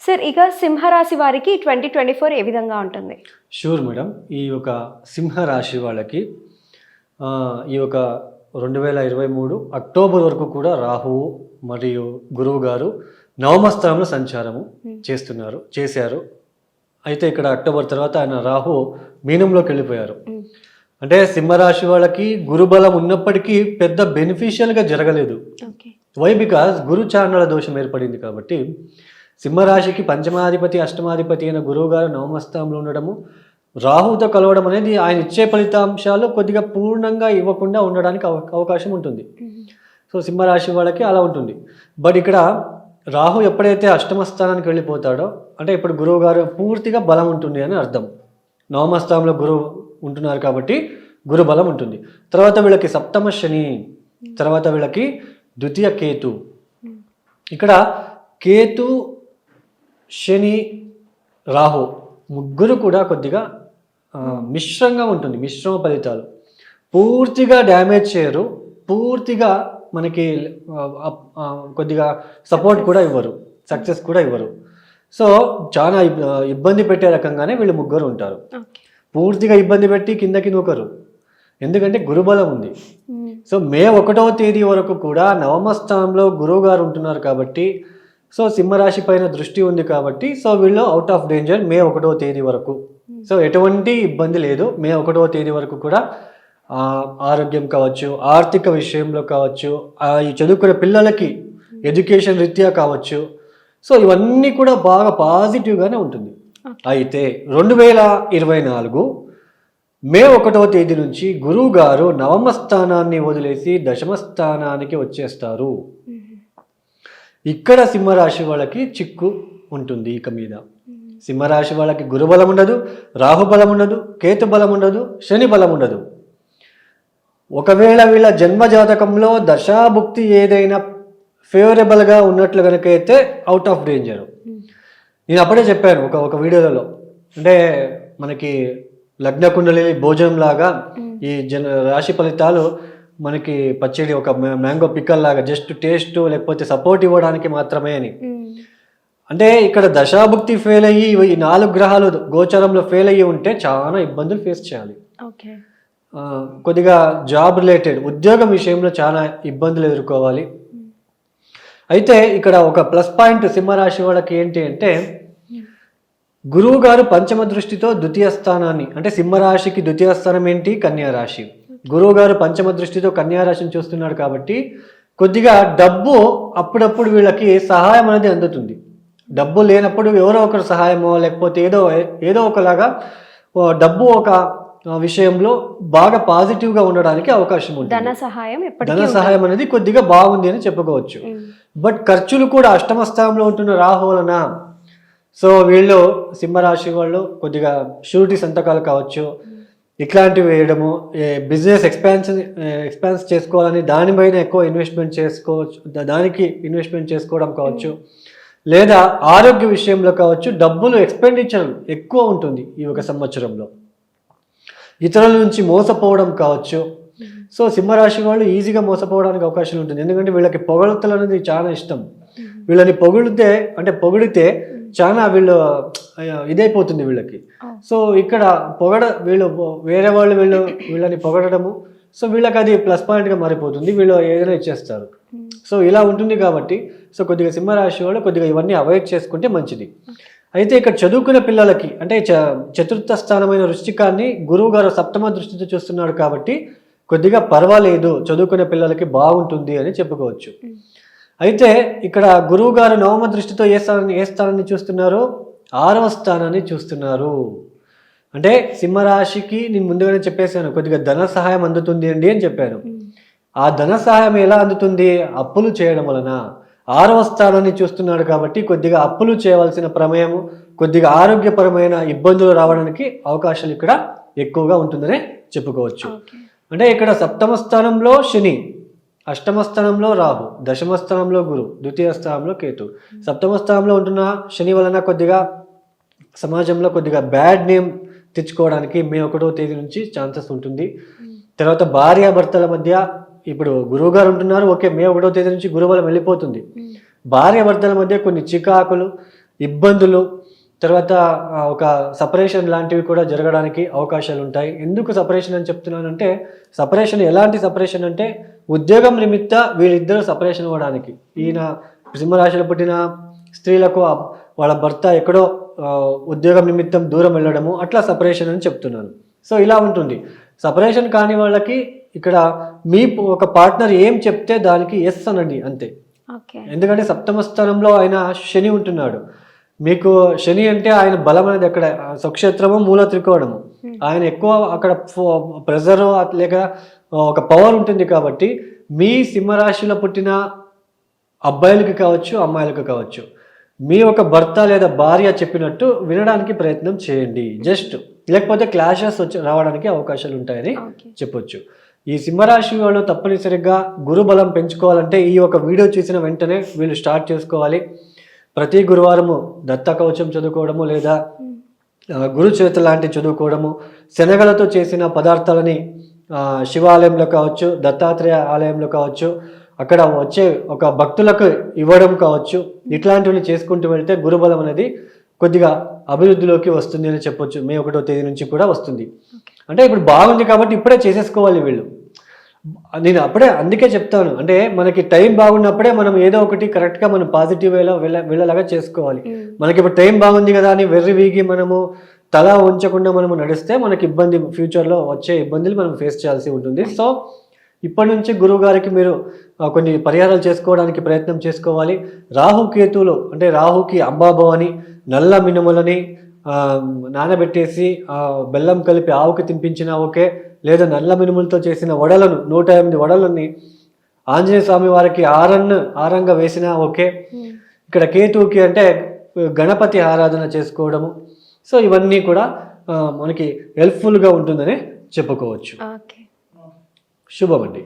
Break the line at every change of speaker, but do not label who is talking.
Sir ఇక సింహరాశి వారికి 2024 ఏ విధంగా ఉంటుంది?
Sure madam. ఈ యొక్క సింహరాశి వాళ్ళకి ఈ యొక్క 2023 అక్టోబర్ వరకు కూడా రాహువు మరియు గురువు గారు నవమ స్థానంలో సంచారము చేశారు. అయితే ఇక్కడ అక్టోబర్ తర్వాత ఆయన రాహు మీనంలోకి వెళ్ళిపోయారు. అంటే సింహరాశి వాళ్ళకి గురుబలం ఉన్నప్పటికీ పెద్ద బెనిఫిషియల్గా జరగలేదు. వై? బికాజ్ గురు చాండాల దోషం ఏర్పడింది కాబట్టి సింహరాశికి పంచమాధిపతి అష్టమాధిపతి అయిన గురువు గారు నవమస్థానంలో ఉండడము, రాహుతో కలవడం అనేది ఆయన ఇచ్చే ఫలితాంశాలు కొద్దిగా పూర్ణంగా ఇవ్వకుండా ఉండడానికి అవకాశం ఉంటుంది. సో సింహరాశి వాళ్ళకి అలా ఉంటుంది. బట్ ఇక్కడ రాహు ఎప్పుడైతే అష్టమ స్థానానికి వెళ్ళిపోతాడో అంటే ఇప్పుడు గురువు గారు పూర్తిగా బలం ఉంటుంది అని అర్థం. నవమస్థానంలో గురువు ఉంటున్నారు కాబట్టి గురు బలం ఉంటుంది. తర్వాత వీళ్ళకి సప్తమ శని, తర్వాత వీళ్ళకి ద్వితీయ కేతు. ఇక్కడ కేతు, శని, రాహు ముగ్గురు కూడా కొద్దిగా మిశ్రంగా ఉంటుంది. మిశ్రమ ఫలితాలు. పూర్తిగా డ్యామేజ్ చేయరు, పూర్తిగా మనకి కొద్దిగా సపోర్ట్ కూడా ఇవ్వరు, సక్సెస్ కూడా ఇవ్వరు. సో చాలా ఇబ్బంది పెట్టే రకంగానే వీళ్ళు ముగ్గురు ఉంటారు. పూర్తిగా ఇబ్బంది పెట్టి కిందకి నూకరు, ఎందుకంటే గురుబలం ఉంది. సో మే 1వ తేదీ వరకు కూడా నవమ స్థానంలో గురువు గారు ఉంటున్నారు కాబట్టి, సో సింహరాశి పైన దృష్టి ఉంది కాబట్టి సో వీళ్ళు అవుట్ ఆఫ్ డేంజర్ మే 1వ తేదీ వరకు. సో ఎటువంటి ఇబ్బంది లేదు. మే 1వ తేదీ వరకు కూడా ఆరోగ్యం కావచ్చు, ఆర్థిక విషయంలో కావచ్చు, ఈ చదువుకునే పిల్లలకి ఎడ్యుకేషన్ రీత్యా కావచ్చు, సో ఇవన్నీ కూడా బాగా పాజిటివ్గానే ఉంటుంది. అయితే 2024 మే 1వ తేదీ నుంచి గురువు గారు నవమ స్థానాన్ని వదిలేసి దశమ స్థానానికి వచ్చేస్తారు. ఇక్కడ సింహరాశి వాళ్ళకి చిక్కు ఉంటుంది. ఇక మీద సింహరాశి వాళ్ళకి గురుబలం ఉండదు, రాహుబలం ఉండదు, కేతు బలం ఉండదు, శని బలం ఉండదు. ఒకవేళ వీళ్ళ జన్మ జాతకంలో దశాభుక్తి ఏదైనా ఫేవరబుల్గా ఉన్నట్లు కనుకైతే అవుట్ ఆఫ్ డేంజర్. నేను అప్పుడే చెప్పాను ఒక వీడియోలలో, అంటే మనకి లగ్న కుండలి భోజనం లాగా ఈ రాశి ఫలితాలు మనకి పచ్చడి ఒక మ్యాంగో పిక్కల్ లాగా జస్ట్ టేస్ట్ లేకపోతే సపోర్ట్ ఇవ్వడానికి మాత్రమే అని. అంటే ఇక్కడ దశాభుక్తి ఫెయిల్ అయ్యి ఈ 4 గ్రహాలు గోచరంలో ఫెయిల్ అయ్యి ఉంటే చాలా ఇబ్బందులు ఫేస్ చేయాలి. కొద్దిగా జాబ్ రిలేటెడ్ ఉద్యోగం విషయంలో చాలా ఇబ్బందులు ఎదుర్కోవాలి. అయితే ఇక్కడ ఒక ప్లస్ పాయింట్ సింహరాశి వాళ్ళకి ఏంటి అంటే, గురువు గారు పంచమ దృష్టితో ద్వితీయ స్థానాన్ని, అంటే సింహరాశికి ద్వితీయ స్థానం ఏంటి? కన్యా రాశి. గురువు గారు పంచమ దృష్టితో కన్యా రాశిని చూస్తున్నాడు కాబట్టి కొద్దిగా డబ్బు అప్పుడప్పుడు వీళ్ళకి సహాయం అనేది అందుతుంది. డబ్బు లేనప్పుడు ఎవరో ఒకరు సహాయమో లేకపోతే ఏదో ఒకలాగా డబ్బు ఒక విషయంలో బాగా పాజిటివ్గా ఉండడానికి అవకాశం ఉంటుంది. ధన సహాయం అనేది కొద్దిగా బాగుంది అని చెప్పుకోవచ్చు. బట్ ఖర్చులు కూడా అష్టమ స్థానంలో ఉంటున్న రాహు వలన సో వీళ్ళు సింహరాశి వాళ్ళు కొద్దిగా షూరిటీ సంతకాలు కావచ్చు, ఇట్లాంటివి వేయడము, బిజినెస్ ఎక్స్పాన్స్ చేసుకోవాలని దానిపైన ఎక్కువ ఇన్వెస్ట్మెంట్ చేసుకోవచ్చు, దానికి ఇన్వెస్ట్మెంట్ చేసుకోవడం కావచ్చు, లేదా ఆరోగ్య విషయంలో కావచ్చు డబ్బులు ఎక్స్పెండిచర్ ఎక్కువ ఉంటుంది ఈ ఒక సంవత్సరంలో. ఇతరుల నుంచి మోసపోవడం కావచ్చు. సో సింహరాశి వాళ్ళు ఈజీగా మోసపోవడానికి అవకాశం ఉంటుంది, ఎందుకంటే వీళ్ళకి పొగడతలు అనేది చాలా ఇష్టం. వీళ్ళని పొగిడితే చాలా వీళ్ళు ఇదైపోతుంది వీళ్ళకి. సో ఇక్కడ వేరే వాళ్ళు వీళ్ళని పొగడము, సో వీళ్ళకి అది ప్లస్ పాయింట్గా మారిపోతుంది, వీళ్ళు ఏదైనా ఇచ్చేస్తారు. సో ఇలా ఉంటుంది కాబట్టి సో కొద్దిగా సింహరాశి వాళ్ళు కొద్దిగా ఇవన్నీ అవాయిడ్ చేసుకుంటే మంచిది. అయితే ఇక్కడ చదువుకునే పిల్లలకి అంటే చతుర్థ స్థానమైన వృశ్చికాన్ని గురువు గారు సప్తమ దృష్టితో చూస్తున్నాడు కాబట్టి కొద్దిగా పర్వాలేదు, చదువుకునే పిల్లలకి బాగుంటుంది అని చెప్పుకోవచ్చు. అయితే ఇక్కడ గురువు గారు నవమ దృష్టితో ఏ స్థానాన్ని చూస్తున్నారు? 6వ స్థానాన్ని చూస్తున్నారు. అంటే సింహరాశికి నేను ముందుగానే చెప్పేశాను కొద్దిగా ధన సహాయం అందుతుంది అండి అని చెప్పాను. ఆ ధన సహాయం ఎలా అందుతుంది? అప్పులు చేయడం వలన. 6వ స్థానాన్ని చూస్తున్నాడు కాబట్టి కొద్దిగా అప్పులు చేయవలసిన ప్రమేయము, కొద్దిగా ఆరోగ్యపరమైన ఇబ్బందులు రావడానికి అవకాశాలు ఇక్కడ ఎక్కువగా ఉంటుందనే చెప్పుకోవచ్చు. అంటే ఇక్కడ సప్తమ స్థానంలో శని, అష్టమ స్థానంలో రాహు, దశమ స్థానంలో గురు, ద్వితీయ స్థానంలో కేతు. సప్తమ స్థానంలో ఉంటున్న శని వలన కొద్దిగా సమాజంలో కొద్దిగా బ్యాడ్ నేమ్ తెచ్చుకోవడానికి మే 1వ తేదీ నుంచి ఛాన్సెస్ ఉంటుంది. తర్వాత భార్యాభర్తల మధ్య ఇప్పుడు గురువు గారు ఉంటున్నారు, ఓకే మే 1వ తేదీ నుంచి గురుబలం వెళ్ళిపోతుంది. భార్యాభర్తల మధ్య కొన్ని చికాకులు, ఇబ్బందులు, తర్వాత ఒక సపరేషన్ లాంటివి కూడా జరగడానికి అవకాశాలు ఉంటాయి. ఎందుకు సపరేషన్ అని చెప్తున్నానంటే, సపరేషన్ ఎలాంటి సపరేషన్ అంటే ఉద్యోగం నిమిత్త వీళ్ళిద్దరూ సపరేషన్ అవ్వడానికి. ఈయన సింహరాశిలో పుట్టిన స్త్రీలకు వాళ్ళ భర్త ఎక్కడో ఉద్యోగం నిమిత్తం దూరం వెళ్ళడము, అట్లా సపరేషన్ అని చెప్తున్నాను. సో ఇలా ఉంటుంది. సపరేషన్ కాని వాళ్ళకి ఇక్కడ మీ ఒక పార్ట్నర్ ఏం చెప్తే దానికి ఎస్ అనండి అంతే. ఎందుకంటే సప్తమ స్థానంలో ఆయన శని ఉంటున్నాడు. మీకు శని అంటే ఆయన బలం అనేది అక్కడ స్వక్షేత్రము, మూల త్రికోణము. ఆయన ఎక్కువ అక్కడ ప్రెజర్ లేక ఒక పవర్ ఉంటుంది. కాబట్టి మీ సింహరాశిలో పుట్టిన అబ్బాయిలకు కావచ్చు, అమ్మాయిలకు కావచ్చు, మీ ఒక భర్త లేదా భార్య చెప్పినట్టు వినడానికి ప్రయత్నం చేయండి జస్ట్. లేకపోతే క్లాషెస్ రావడానికి అవకాశాలు ఉంటాయని చెప్పొచ్చు. ఈ సింహరాశి వాళ్ళు తప్పనిసరిగా గురు బలం పెంచుకోవాలంటే ఈ ఒక వీడియో చూసిన వెంటనే వీళ్ళు స్టార్ట్ చేసుకోవాలి. ప్రతి గురువారము దత్త కవచం చదువుకోవడము లేదా గురు చేత లాంటి చదువుకోవడము, శనగలతో చేసిన పదార్థాలని శివాలయంలో కావచ్చు, దత్తాత్రేయ ఆలయంలో కావచ్చు, అక్కడ వచ్చే ఒక భక్తులకు ఇవ్వడం కావచ్చు, ఇట్లాంటివన్నీ చేసుకుంటూ వెళ్తే గురుబలం అనేది కొద్దిగా అభివృద్ధిలోకి వస్తుంది అని చెప్పొచ్చు. మే 1వ తేదీ నుంచి కూడా వస్తుంది. అంటే ఇప్పుడు బాగుంది కాబట్టి ఇప్పుడే చేసేసుకోవాలి వీళ్ళు. నేను అప్పుడే అందుకే చెప్తాను, అంటే మనకి టైం బాగున్నప్పుడే మనం ఏదో ఒకటి కరెక్ట్గా మనం పాజిటివ్ వేలో వెళ్ళలాగా చేసుకోవాలి. మనకి ఇప్పుడు టైం బాగుంది కదా అని వెర్రి వీగి మనము తల ఉంచకుండా మనము నడిస్తే మనకి ఇబ్బంది, ఫ్యూచర్లో వచ్చే ఇబ్బందులు మనం ఫేస్ చేయాల్సి ఉంటుంది. సో ఇప్పటి నుంచి గురువు గారికి మీరు కొన్ని పరిహారాలు చేసుకోవడానికి ప్రయత్నం చేసుకోవాలి. రాహుకేతువులు అంటే రాహుకి అంబాభవని, నల్ల మినుములని నానబెట్టేసి బెల్లం కలిపి ఆవుకి తినిపించినా ఓకే, లేదా నల్ల మినుములతో చేసిన వడలను 108 వడలని ఆంజనేయ స్వామి వారికి ఆరంగా వేసినా ఓకే. ఇక్కడ కేతువుకి అంటే గణపతి ఆరాధన చేసుకోవడము. సో ఇవన్నీ కూడా మనకి హెల్ప్ఫుల్గా ఉంటుందని చెప్పుకోవచ్చు. శుభమండి.